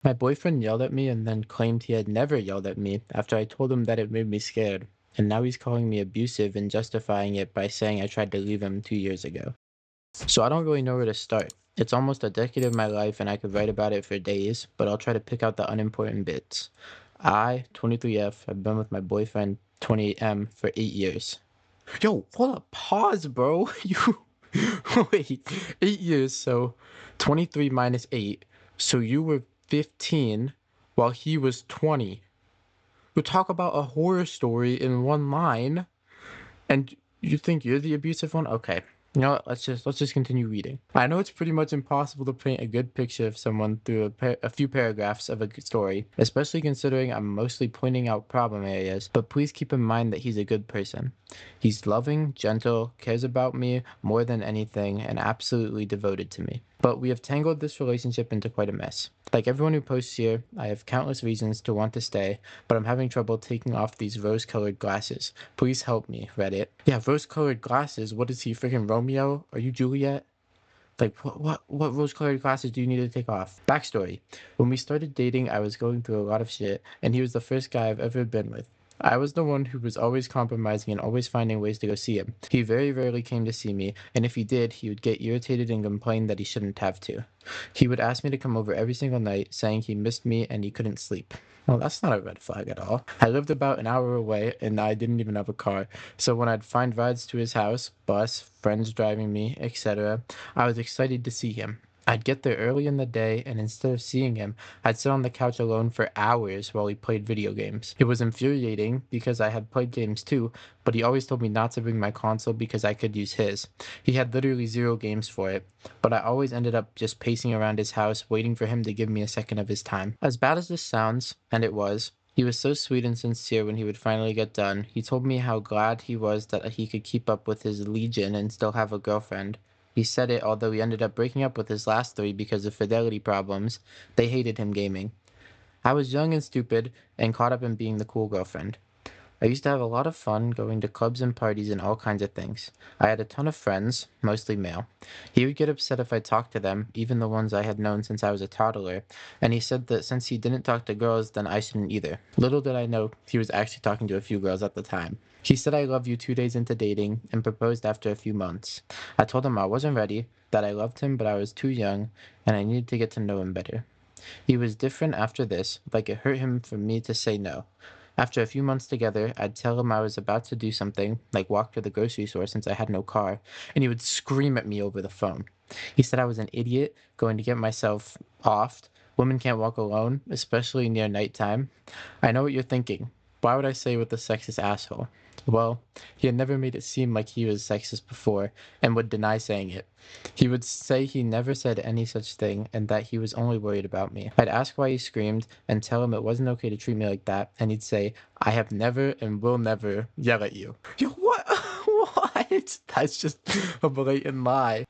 My boyfriend yelled at me and then claimed he had never yelled at me after I told him that it made me scared. And now he's calling me abusive and justifying it by saying I tried to leave him 2 years ago. So I don't really know where to start. It's almost a decade of my life and I could write about it for days, but I'll try to pick out the unimportant bits. I, 23F, have been with my boyfriend, 28M, for 8 years. Yo, hold up, pause, bro. You wait, 8 years, so 23 minus 8. So you were 15 while he was 20. We talk about a horror story in one line, and you think you're the abusive one? Okay. You know what? Let's just continue reading. I know it's pretty much impossible to paint a good picture of someone through a few paragraphs of a story, especially considering I'm mostly pointing out problem areas, but please keep in mind that he's a good person. He's loving, gentle, cares about me more than anything, and absolutely devoted to me. But we have tangled this relationship into quite a mess. Like everyone who posts here, I have countless reasons to want to stay, but I'm having trouble taking off these rose-colored glasses. Please help me, Reddit. Yeah, rose-colored glasses. What is he, freaking Romeo? Are you Juliet? Like, what rose-colored glasses do you need to take off? Backstory. When we started dating, I was going through a lot of shit, and he was the first guy I've ever been with. I was the one who was always compromising and always finding ways to go see him. He very rarely came to see me, and if he did, he would get irritated and complain that he shouldn't have to. He would ask me to come over every single night, saying he missed me and he couldn't sleep. Well, that's not a red flag at all. I lived about an hour away, and I didn't even have a car. So when I'd find rides to his house, bus, friends driving me, etc., I was excited to see him. I'd get there early in the day, and instead of seeing him, I'd sit on the couch alone for hours while he played video games. It was infuriating because I had played games too, but he always told me not to bring my console because I could use his. He had literally zero games for it, but I always ended up just pacing around his house waiting for him to give me a second of his time. As bad as this sounds, and it was, he was so sweet and sincere when he would finally get done. He told me how glad he was that he could keep up with his legion and still have a girlfriend. He said it although he ended up breaking up with his last three because of fidelity problems. They hated him gaming. I was young and stupid and caught up in being the cool girlfriend. I used to have a lot of fun going to clubs and parties and all kinds of things. I had a ton of friends, mostly male. He would get upset if I talked to them, even the ones I had known since I was a toddler, and he said that since he didn't talk to girls, then I shouldn't either. Little did I know he was actually talking to a few girls at the time. He said I love you 2 days into dating and proposed after a few months. I told him I wasn't ready, that I loved him but I was too young, and I needed to get to know him better. He was different after this, like it hurt him for me to say no. After a few months together, I'd tell him I was about to do something, like walk to the grocery store since I had no car, and he would scream at me over the phone. He said I was an idiot going to get myself offed. Women can't walk alone, especially near nighttime. I know what you're thinking. Why would I say with a sexist asshole? Well, he had never made it seem like he was sexist before and would deny saying it. He would say he never said any such thing and that he was only worried about me. I'd ask why he screamed and tell him it wasn't okay to treat me like that, and he'd say, I have never and will never yell at you. Yo, what? What? That's just a blatant lie.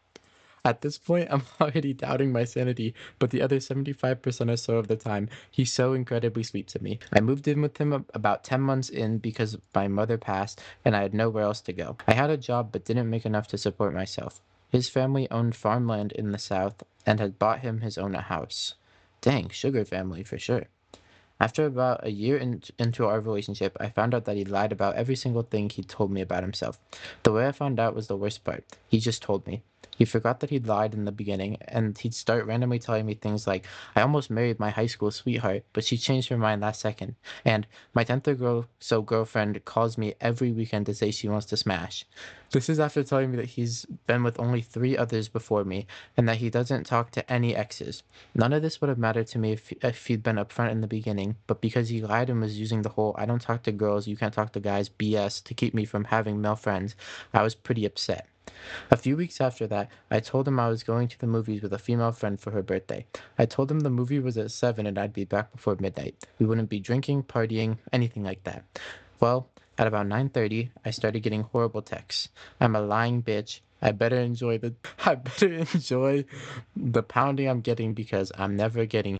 At this point, I'm already doubting my sanity, but the other 75% or so of the time, he's so incredibly sweet to me. I moved in with him about 10 months in because my mother passed and I had nowhere else to go. I had a job but didn't make enough to support myself. His family owned farmland in the south and had bought him his own house. Dang, sugar family for sure. After about a year into our relationship, I found out that he lied about every single thing he told me about himself. The way I found out was the worst part. He just told me. He forgot that he'd lied in the beginning, and he'd start randomly telling me things like, I almost married my high school sweetheart, but she changed her mind last second. And my 10th girlfriend calls me every weekend to say she wants to smash. This is after telling me that he's been with only 3 others before me, and that he doesn't talk to any exes. None of this would have mattered to me if he'd been upfront in the beginning, but because he lied and was using the whole I don't talk to girls, you can't talk to guys BS to keep me from having male friends, I was pretty upset. A few weeks after that, I told him I was going to the movies with a female friend for her birthday. I told him the movie was at 7 and I'd be back before midnight. We wouldn't be drinking, partying, anything like that. Well, at about 9:30, I started getting horrible texts. I'm a lying bitch. I better enjoy the pounding I'm getting because I'm never getting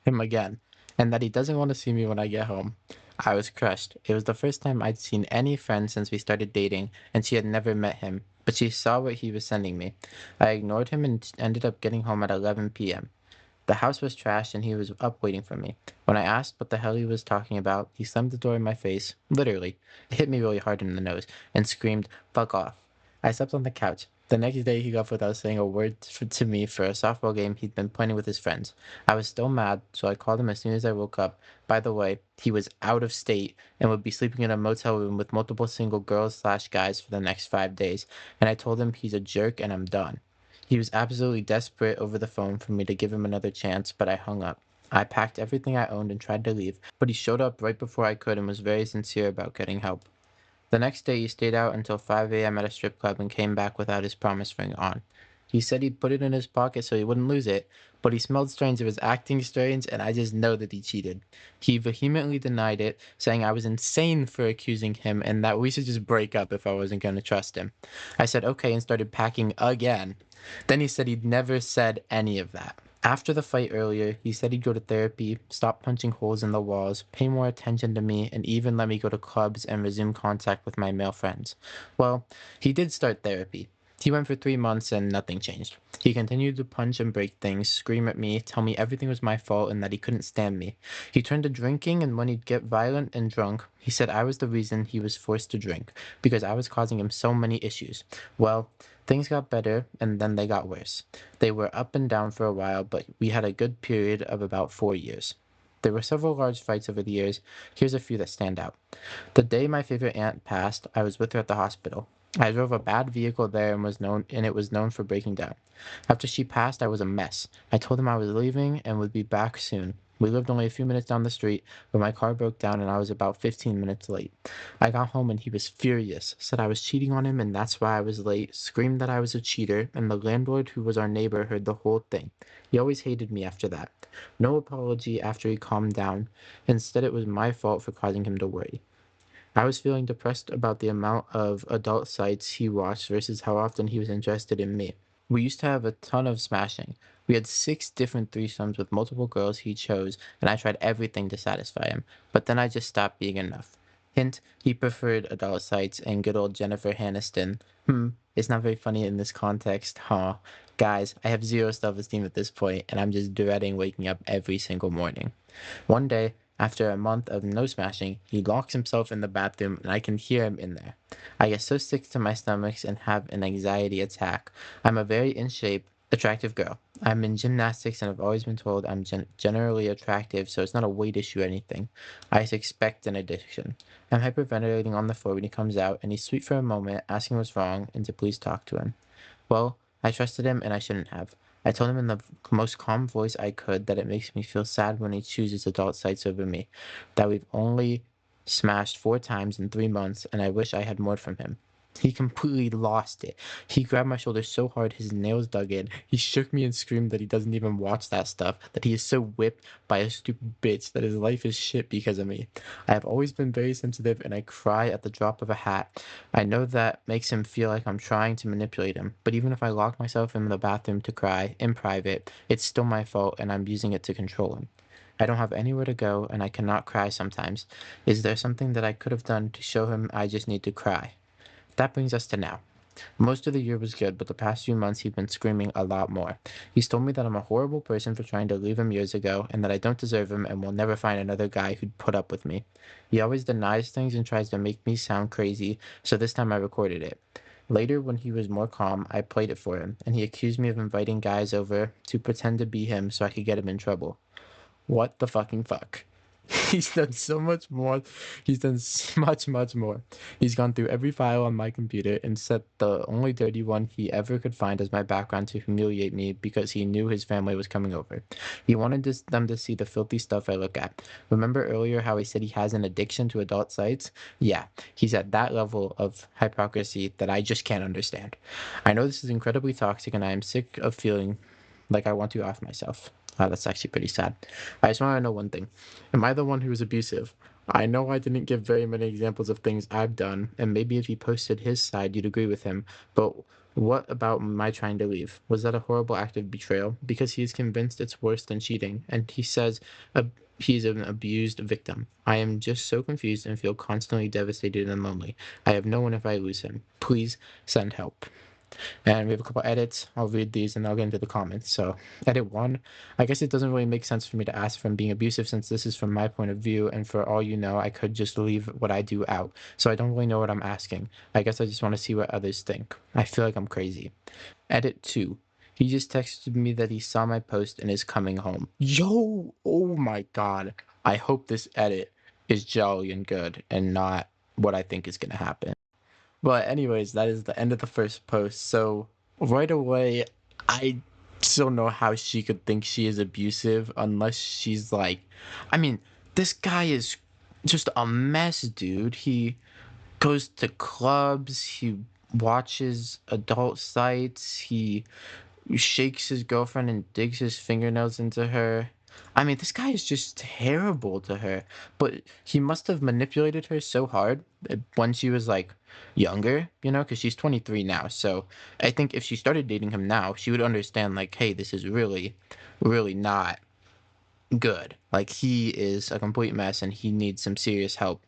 him again, and that he doesn't want to see me when I get home. I was crushed. It was the first time I'd seen any friend since we started dating, and she had never met him, but she saw what he was sending me. I ignored him and ended up getting home at 11 p.m. The house was trashed and he was up waiting for me. When I asked what the hell he was talking about, he slammed the door in my face, literally. It hit me really hard in the nose, and screamed, "Fuck off." I slept on the couch. The next day, he left without saying a word to me for a softball game he'd been playing with his friends. I was still mad, so I called him as soon as I woke up. By the way, he was out of state and would be sleeping in a motel room with multiple single girls/guys for the next 5 days, and I told him he's a jerk and I'm done. He was absolutely desperate over the phone for me to give him another chance, but I hung up. I packed everything I owned and tried to leave, but he showed up right before I could and was very sincere about getting help. The next day, he stayed out until 5 a.m. at a strip club and came back without his promise ring on. He said he'd put it in his pocket so he wouldn't lose it, but he smelled strange and was acting strange, and I just know that he cheated. He vehemently denied it, saying I was insane for accusing him and that we should just break up if I wasn't going to trust him. I said okay and started packing again. Then he said he'd never said any of that. After the fight earlier, he said he'd go to therapy, stop punching holes in the walls, pay more attention to me, and even let me go to clubs and resume contact with my male friends. Well, he did start therapy. He went for 3 months and nothing changed. He continued to punch and break things, scream at me, tell me everything was my fault and that he couldn't stand me. He turned to drinking, and when he'd get violent and drunk, he said I was the reason he was forced to drink, because I was causing him so many issues. Well, things got better and then they got worse. They were up and down for a while, but we had a good period of about 4 years. There were several large fights over the years. Here's a few that stand out. The day my favorite aunt passed, I was with her at the hospital. I drove a bad vehicle there and it was known for breaking down. After she passed, I was a mess. I told him I was leaving and would be back soon. We lived only a few minutes down the street, but my car broke down and I was about 15 minutes late. I got home and he was furious, said I was cheating on him and that's why I was late, screamed that I was a cheater, and the landlord, who was our neighbor, heard the whole thing. He always hated me after that. No apology after he calmed down. Instead, it was my fault for causing him to worry. I was feeling depressed about the amount of adult sites he watched versus how often he was interested in me. We used to have a ton of smashing. We had 6 different threesomes with multiple girls he chose, and I tried everything to satisfy him, but then I just stopped being enough. Hint, he preferred adult sites and good old Jennifer Aniston. It's not very funny in this context, huh? Guys, I have zero self-esteem at this point, and I'm just dreading waking up every single morning. One day, after a month of no smashing, he locks himself in the bathroom and I can hear him in there. I get so sick to my stomach and have an anxiety attack. I'm a very in shape, attractive girl. I'm in gymnastics and I've always been told I'm generally attractive, so it's not a weight issue or anything. I expect an addiction. I'm hyperventilating on the floor when he comes out, and he's sweet for a moment, asking what's wrong and to please talk to him. Well, I trusted him and I shouldn't have. I told him in the most calm voice I could that it makes me feel sad when he chooses adult sites over me, that we've only smashed 4 times in 3 months, and I wish I had more from him. He completely lost it. He grabbed my shoulder so hard his nails dug in. He shook me and screamed that he doesn't even watch that stuff, that he is so whipped by a stupid bitch, that his life is shit because of me. I have always been very sensitive and I cry at the drop of a hat. I know that makes him feel like I'm trying to manipulate him, but even if I lock myself in the bathroom to cry in private, it's still my fault and I'm using it to control him. I don't have anywhere to go and I cannot cry sometimes. Is there something that I could have done to show him I just need to cry? That brings us to now. Most of the year was good, but the past few months he's been screaming a lot more. He's told me that I'm a horrible person for trying to leave him years ago, and that I don't deserve him and will never find another guy who'd put up with me. He always denies things and tries to make me sound crazy, so this time I recorded it. Later, when he was more calm, I played it for him, and he accused me of inviting guys over to pretend to be him so I could get him in trouble. What the fucking fuck? He's done so much more. He's done much, much more. He's gone through every file on my computer and set the only dirty one he ever could find as my background to humiliate me because he knew his family was coming over. He wanted them to see the filthy stuff I look at. Remember earlier how he said he has an addiction to adult sites? Yeah, he's at that level of hypocrisy that I just can't understand. I know this is incredibly toxic and I am sick of feeling like I want to off myself. That's actually pretty sad. I just want to know one thing. Am I the one who is abusive? I know I didn't give very many examples of things I've done, and maybe if he posted his side, you'd agree with him. But what about my trying to leave? Was that a horrible act of betrayal? Because he is convinced it's worse than cheating, and he says he's an abused victim. I am just so confused and feel constantly devastated and lonely. I have no one if I lose him. Please send help. And we have a couple edits. I'll read these and I'll get into the comments. So, edit one, I guess it doesn't really make sense for me to ask if I'm being abusive since this is from my point of view. And for all you know, I could just leave what I do out. So I don't really know what I'm asking. I guess I just want to see what others think. I feel like I'm crazy. Edit two, he just texted me that he saw my post and is coming home. Yo, oh my God. I hope this edit is jolly and good and not what I think is going to happen. But anyways, that is the end of the first post. So right away, I don't know how she could think she is abusive unless she's like, I mean, this guy is just a mess, dude. He goes to clubs, he watches adult sites, he shakes his girlfriend and digs his fingernails into her. I mean, this guy is just terrible to her. But he must have manipulated her so hard when she was like younger, because she's 23 now. So I think if she started dating him now, she would understand, like, hey, this is really, really not good. Like, he is a complete mess and he needs some serious help.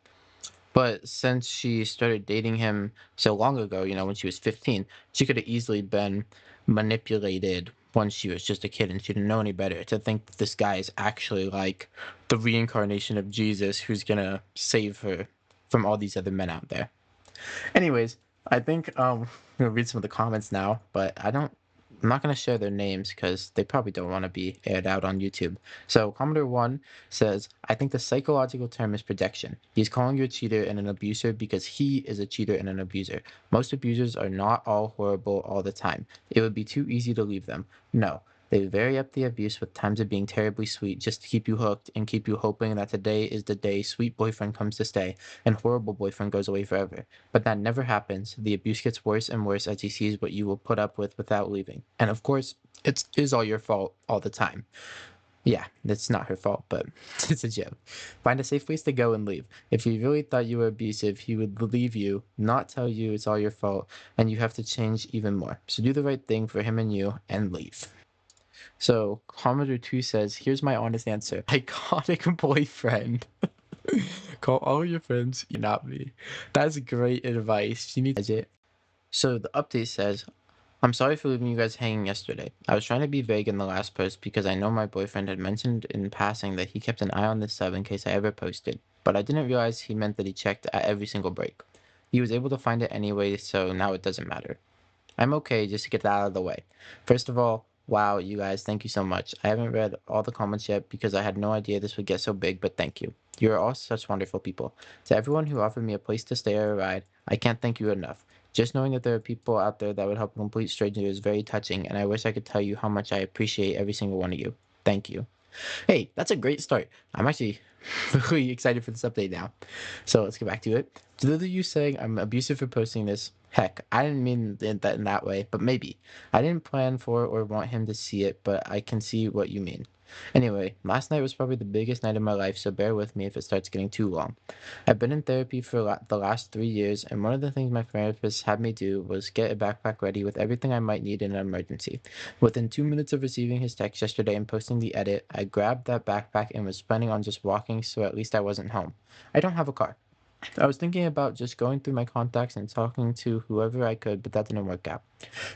But since she started dating him so long ago, when she was 15, she could have easily been manipulated when she was just a kid and she didn't know any better to think that this guy is actually like the reincarnation of Jesus who's gonna save her from all these other men out there. Anyways, I think I'm gonna read some of the comments now, but I'm not gonna share their names because they probably don't want to be aired out on YouTube. So commenter one says, I think the psychological term is projection. He's calling you a cheater and an abuser because he is a cheater and an abuser. Most abusers are not all horrible all the time. It would be too easy to leave them. No. They vary up the abuse with times of being terribly sweet just to keep you hooked and keep you hoping that today is the day sweet boyfriend comes to stay and horrible boyfriend goes away forever. But that never happens. The abuse gets worse and worse as he sees what you will put up with without leaving. And of course, it is all your fault all the time. Yeah, it's not her fault, but it's a joke. Find a safe place to go and leave. If he really thought you were abusive, he would leave you, not tell you it's all your fault, and you have to change even more. So do the right thing for him and you and leave. So, commenter 2 says, here's my honest answer. Iconic boyfriend. Call all your friends, not me. That's great advice. You need to it. So the update says, I'm sorry for leaving you guys hanging yesterday. I was trying to be vague in the last post because I know my boyfriend had mentioned in passing that he kept an eye on this sub in case I ever posted, but I didn't realize he meant that he checked at every single break. He was able to find it anyway, so now it doesn't matter. I'm okay just to get that out of the way. First of all, wow, you guys, thank you so much. I haven't read all the comments yet because I had no idea this would get so big, but thank you. You are all such wonderful people. To everyone who offered me a place to stay or a ride, I can't thank you enough. Just knowing that there are people out there that would help a complete stranger is very touching, and I wish I could tell you how much I appreciate every single one of you. Thank you. Hey, that's a great start. I'm actually really excited for this update now. So let's get back to it. To those of you saying I'm abusive for posting this, heck, I didn't mean that in that way, but maybe. I didn't plan for or want him to see it, but I can see what you mean. Anyway, last night was probably the biggest night of my life, so bear with me if it starts getting too long. I've been in therapy for the last 3 years, and one of the things my therapist had me do was get a backpack ready with everything I might need in an emergency. Within 2 minutes of receiving his text yesterday and posting the edit, I grabbed that backpack and was planning on just walking so at least I wasn't home. I don't have a car. I was thinking about just going through my contacts and talking to whoever I could, but that didn't work out.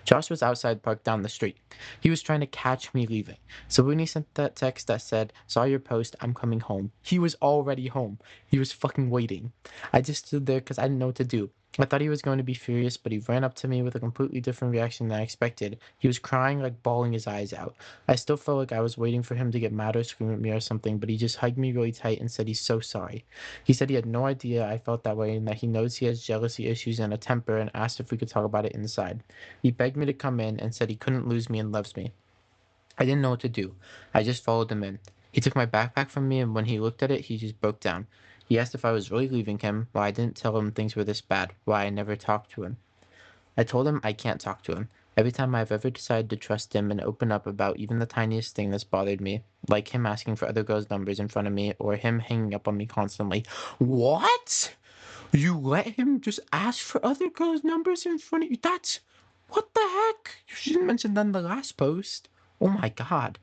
Josh was outside parked down the street. He was trying to catch me leaving. So when he sent that text that said, saw your post, I'm coming home, he was already home. He was fucking waiting. I just stood there because I didn't know what to do. I thought he was going to be furious, but he ran up to me with a completely different reaction than I expected. He was crying, like bawling his eyes out. I still felt like I was waiting for him to get mad or scream at me or something, but he just hugged me really tight and said he's so sorry. He said he had no idea I felt that way and that he knows he has jealousy issues and a temper and asked if we could talk about it inside. He begged me to come in and said he couldn't lose me and loves me. I didn't know what to do. I just followed him in. He took my backpack from me and when he looked at it, he just broke down. He asked if I was really leaving him, why I didn't tell him things were this bad, why I never talked to him. I told him I can't talk to him. Every time I've ever decided to trust him and open up about even the tiniest thing that's bothered me, like him asking for other girls' numbers in front of me or him hanging up on me constantly. What? You let him just ask for other girls' numbers in front of you? What the heck? You shouldn't mention that in the last post. Oh my god.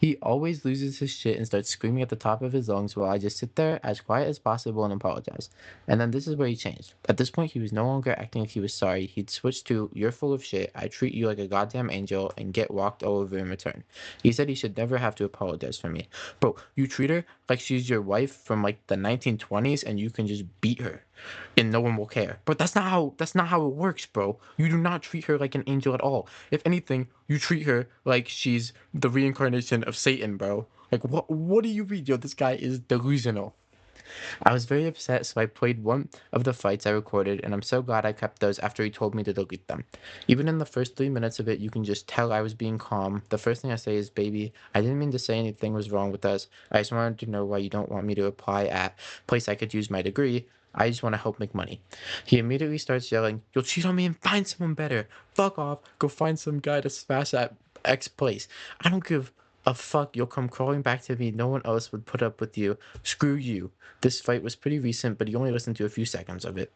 He always loses his shit and starts screaming at the top of his lungs while I just sit there as quiet as possible and apologize. And then this is where he changed. At this point, he was no longer acting like he was sorry. He'd switched to, "You're full of shit. I treat you like a goddamn angel," and get walked all over in return. He said he should never have to apologize for me. Bro, you treat her like she's your wife from like the 1920s and you can just beat her and no one will care. But that's not how it works, bro. You do not treat her like an angel at all. If anything, you treat her like she's the reincarnation of Satan, bro. Like what do you read? Yo, this guy is delusional. I was very upset, so I played one of the fights I recorded, and I'm so glad I kept those after he told me to delete them. Even in the first 3 minutes of it, you can just tell I was being calm. The first thing I say is, "Baby, I didn't mean to say anything was wrong with us. I just wanted to know why you don't want me to apply at place I could use my degree. I just want to help make money." He immediately starts yelling, "You'll cheat on me and find someone better. Fuck off. Go find some guy to smash at X place. I don't give a fuck. You'll come crawling back to me. No one else would put up with you. Screw you." This fight was pretty recent, but he only listened to a few seconds of it.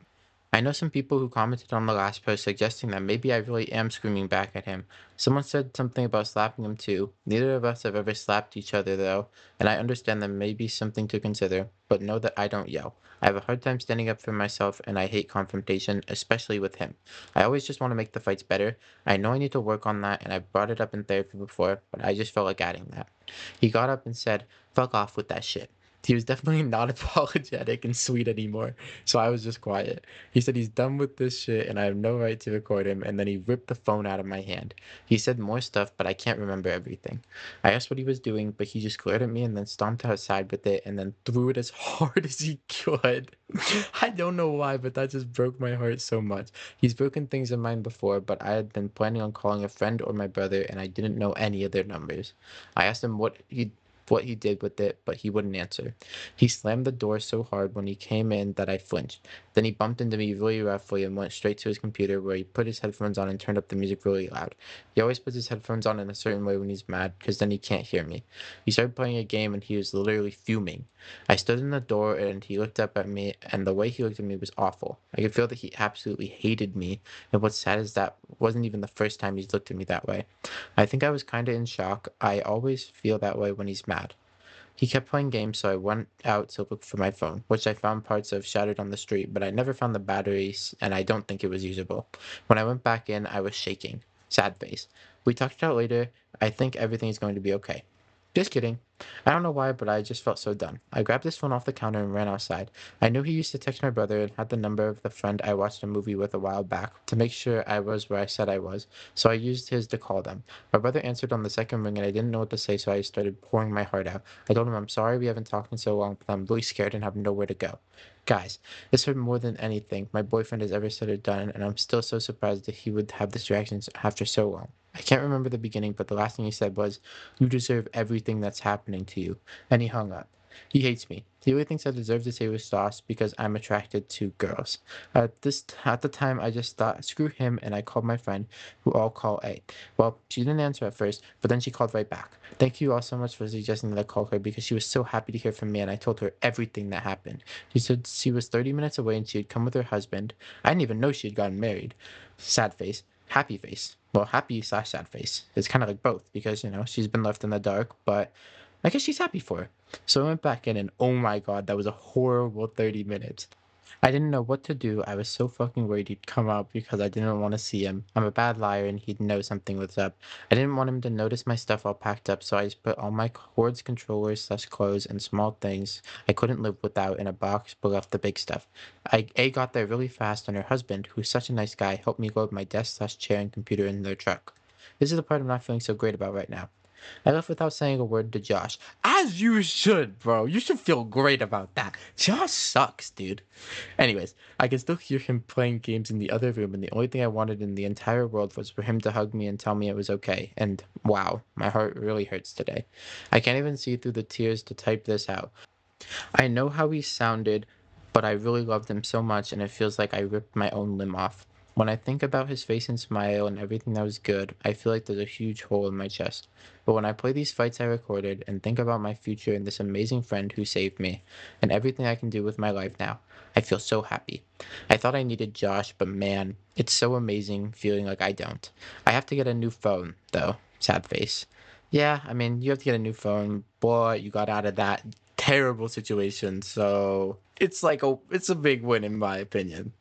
I know some people who commented on the last post suggesting that maybe I really am screaming back at him. Someone said something about slapping him too. Neither of us have ever slapped each other though, and I understand that may be something to consider, but know that I don't yell. I have a hard time standing up for myself and I hate confrontation, especially with him. I always just want to make the fights better. I know I need to work on that and I brought it up in therapy before, but I just felt like adding that. He got up and said, "Fuck off with that shit." He was definitely not apologetic and sweet anymore, so I was just quiet. He said he's done with this shit and I have no right to record him, and then he ripped the phone out of my hand. He said more stuff, but I can't remember everything. I asked what he was doing, but he just glared at me and then stomped outside with it and then threw it as hard as he could. I don't know why, but that just broke my heart so much. He's broken things in mine before, but I had been planning on calling a friend or my brother, and I didn't know any of their numbers. I asked him what he did with it, but he wouldn't answer. He slammed the door so hard when he came in that I flinched. Then he bumped into me really roughly and went straight to his computer where he put his headphones on and turned up the music really loud. He always puts his headphones on in a certain way when he's mad, because then he can't hear me. He started playing a game and he was literally fuming. I stood in the door and he looked up at me, and the way he looked at me was awful. I could feel that he absolutely hated me, and what's sad is that wasn't even the first time he's looked at me that way. I think I was kinda in shock. I always feel that way when he's mad. He kept playing games, so I went out to look for my phone, which I found parts of shattered on the street, but I never found the batteries, and I don't think it was usable. When I went back in, I was shaking. Sad face. We talked it out later. I think everything is going to be okay. Just kidding. I don't know why, but I just felt so done. I grabbed his phone off the counter and ran outside. I knew he used to text my brother and had the number of the friend I watched a movie with a while back to make sure I was where I said I was, so I used his to call them. My brother answered on the second ring and I didn't know what to say, so I started pouring my heart out. I told him I'm sorry we haven't talked in so long, but I'm really scared and have nowhere to go. Guys, this hurt more than anything my boyfriend has ever said or done, and I'm still so surprised that he would have this reaction after so long. I can't remember the beginning, but the last thing he said was, "You deserve everything that's happening to you." And he hung up. He hates me. He really thinks I deserve to say with sauce because I'm attracted to girls. At the time, I just thought, screw him, and I called my friend, who I'll call A. Well, she didn't answer at first, but then she called right back. Thank you all so much for suggesting that I call her because she was so happy to hear from me, and I told her everything that happened. She said she was 30 minutes away and she had come with her husband. I didn't even know she had gotten married. Sad face. Happy face. Well, happy slash sad face. It's kind of like both because, she's been left in the dark, but I guess she's happy for her. So I went back in and oh my god, that was a horrible 30 minutes. I didn't know what to do. I was so fucking worried he'd come out because I didn't want to see him. I'm a bad liar and he'd know something was up. I didn't want him to notice my stuff all packed up, so I just put all my cords, controllers, slash clothes, and small things I couldn't live without in a box, but left the big stuff. A got there really fast, and her husband, who's such a nice guy, helped me load my desk, slash chair, and computer in their truck. This is the part I'm not feeling so great about right now. I left without saying a word to Josh. As you should, bro. You should feel great about that. Josh sucks, dude. Anyways, I can still hear him playing games in the other room, and the only thing I wanted in the entire world was for him to hug me and tell me it was okay. And wow, my heart really hurts today. I can't even see through the tears to type this out. I know how he sounded, but I really loved him so much, and it feels like I ripped my own limb off. When I think about his face and smile and everything that was good, I feel like there's a huge hole in my chest. But when I play these fights I recorded and think about my future and this amazing friend who saved me, and everything I can do with my life now, I feel so happy. I thought I needed Josh, but man, it's so amazing feeling like I don't. I have to get a new phone, though. Sad face. Yeah, I mean, you have to get a new phone, but you got out of that terrible situation, so it's a big win in my opinion.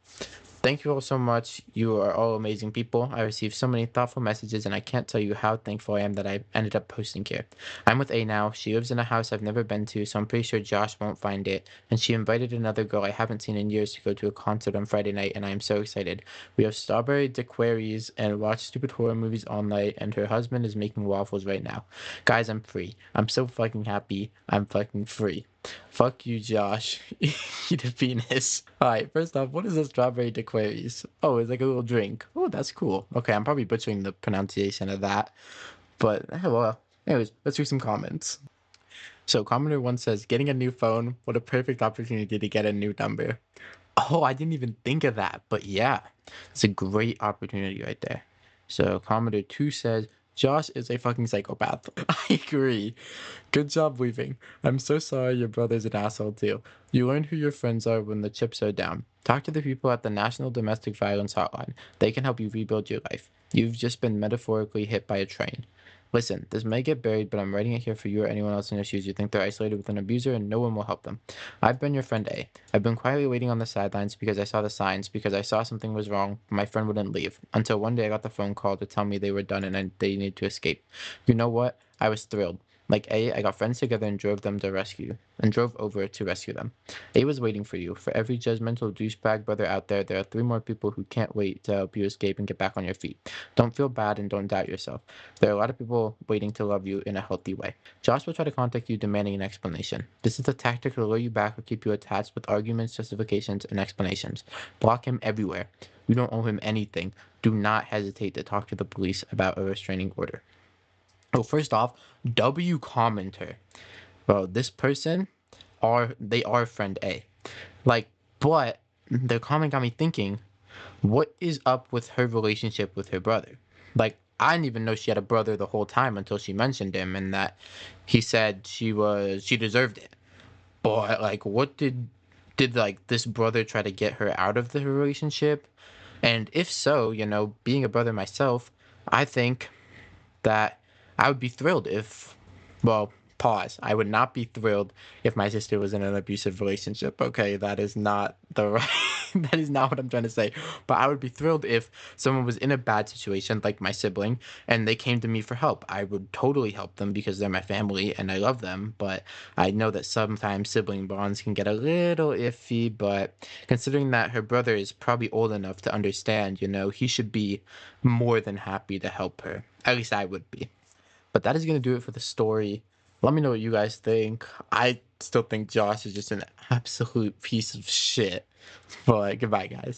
Thank you all so much. You are all amazing people. I received so many thoughtful messages, and I can't tell you how thankful I am that I ended up posting here. I'm with A now. She lives in a house I've never been to, so I'm pretty sure Josh won't find it. And she invited another girl I haven't seen in years to go to a concert on Friday night, and I am so excited. We have strawberry daiquiris and watch stupid horror movies all night, and her husband is making waffles right now. Guys, I'm free. I'm so fucking happy. I'm fucking free. Fuck you, Josh. Eat a penis. Alright, first off, what is a strawberry daiquiris? Oh, it's like a little drink. Oh, that's cool. Okay, I'm probably butchering the pronunciation of that, but well. Anyways, let's read some comments. So, commenter one says, "Getting a new phone. What a perfect opportunity to get a new number." Oh, I didn't even think of that, but yeah, it's a great opportunity right there. So, commenter two says, "Josh is a fucking psychopath." I agree. Good job leaving. I'm so sorry your brother's an asshole too. You learn who your friends are when the chips are down. Talk to the people at the National Domestic Violence Hotline. They can help you rebuild your life. You've just been metaphorically hit by a train. Listen, this may get buried, but I'm writing it here for you or anyone else in your shoes. You think they're isolated with an abuser and no one will help them. I've been your friend A. I've been quietly waiting on the sidelines because I saw the signs, because I saw something was wrong, but my friend wouldn't leave. Until one day I got the phone call to tell me they were done and they needed to escape. You know what? I was thrilled. Like A, I got friends together and drove over to rescue them. A was waiting for you. For every judgmental douchebag brother out there, there are three more people who can't wait to help you escape and get back on your feet. Don't feel bad and don't doubt yourself. There are a lot of people waiting to love you in a healthy way. Josh will try to contact you demanding an explanation. This is a tactic to lure you back or keep you attached with arguments, justifications, and explanations. Block him everywhere. You don't owe him anything. Do not hesitate to talk to the police about a restraining order. Oh, first off, W commenter. Bro, this person they are friend A. Like, but the comment got me thinking, what is up with her relationship with her brother? Like, I didn't even know she had a brother the whole time until she mentioned him and that he said she deserved it. But like, what did like this brother try to get her out of the relationship? And if so, being a brother myself, I think that I would be thrilled if, well, pause. I would not be thrilled if my sister was in an abusive relationship. Okay, that is not the right, that is not what I'm trying to say. But I would be thrilled if someone was in a bad situation, like my sibling, and they came to me for help. I would totally help them because they're my family and I love them. But I know that sometimes sibling bonds can get a little iffy. But considering that her brother is probably old enough to understand, he should be more than happy to help her. At least I would be. But that is going to do it for the story. Let me know what you guys think. I still think Josh is just an absolute piece of shit. But goodbye, guys.